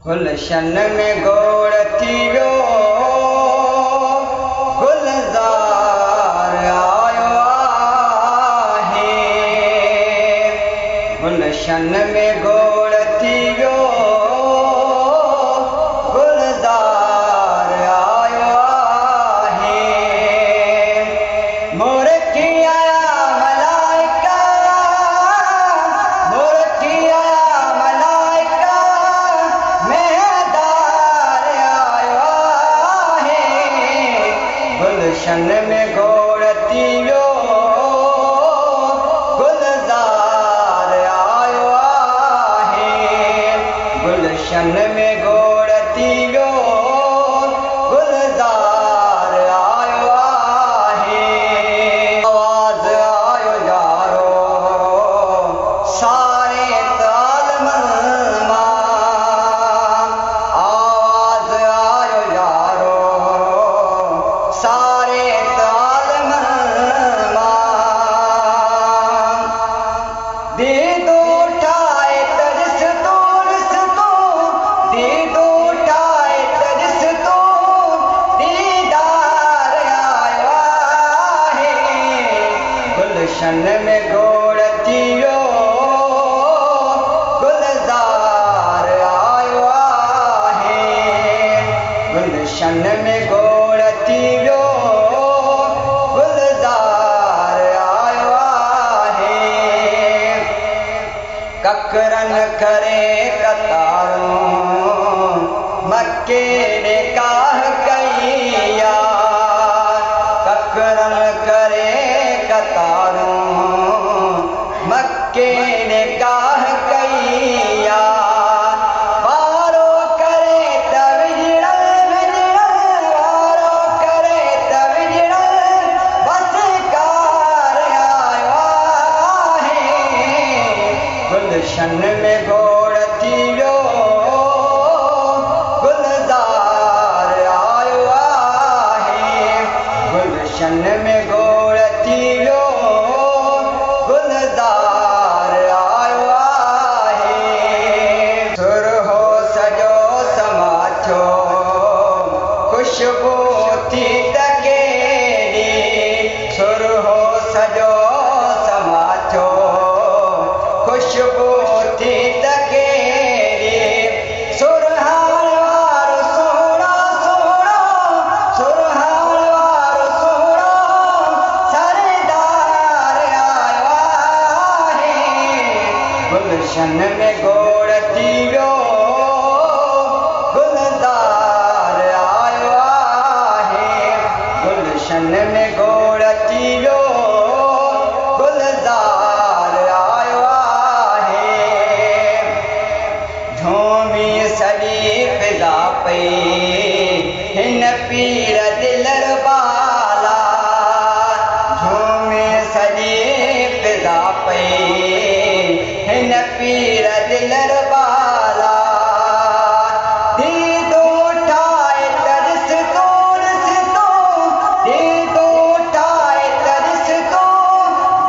गुलशन में गोड़ थी वियो गुलज़ार आयो आहे। गुलशन में गोड़ थी वियो गुलज़ार आयो आहे। मोर की आया मलाइका, मोर की आया मलाइका, मेहदार आयो आहे। गुलशन में गोड़ थी वियो गुलज़ार आयो आहे। गुलशन में गोड़ थी वियो गुलज़ार आयो आहे। आवाज़ आयो यारो सारे तालमन मां, आवाज़ आयो यारो सारे तालमन मां। दीदो ठाए तरिस तो ॾिस तूं, दीदो ठाए तरिस तूं, दीदार आयो आहे। गुलशन में गोड़ थी वियो गुलज़ार आयो आहे। गुलशन में गोड़ थी वियो गुलज़ार आयो आहे। ककरन करे कतारूं मके ने काह कईया। ककरन करे कतारूं मके ने काह कईया। वारो करे त विझड़ल विझड़ल, वारो करे त विझड़ल, बसकार आयो आहे। गुलशन में गोड़ थी वियो गुलज़ार आयो आहे। गुलशन में गोड़ थी वियो गुलज़ार आयो आहे। सुरहो सॼो समाथियो खुशबू थी त केॾी। सुरहो सॼो समाथियो खुशबू थी त केॾी। सुरहार वारो सोणो सोणो, सुरहार वारो सोणो सरदार आयो आहे। गुलशन में गोड़ थी वियो गुलज़ार आयो आहे। गुलशन में गोड़ थी वियो गुलज़ार आयो आहे। झूमी सॼी फिज़ा पई हिन पीर दिलर बाला। झूमी सॼी फिज़ा पई हिन पीर दिलर बाला। दीदो ठाए तरिस तो ॾिस तूं, दीदो ठाए तरिस तूं,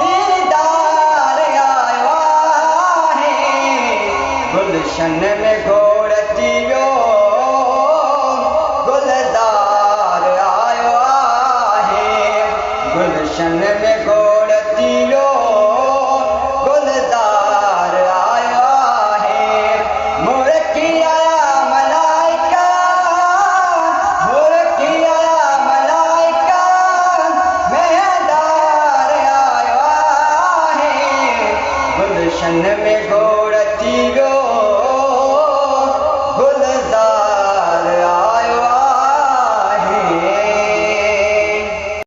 दीदार आयो आहे। गुलशन में गोड़ थी वियो गुलज़ार आयो आहे। गुलशन में गोड़ थी वियो गुलज़ार आयो आहे। मोर की आया मलाइका, मोर की आया मलाइका, मेहदार आयो आहे। गुलशन में गोड़ थी वियो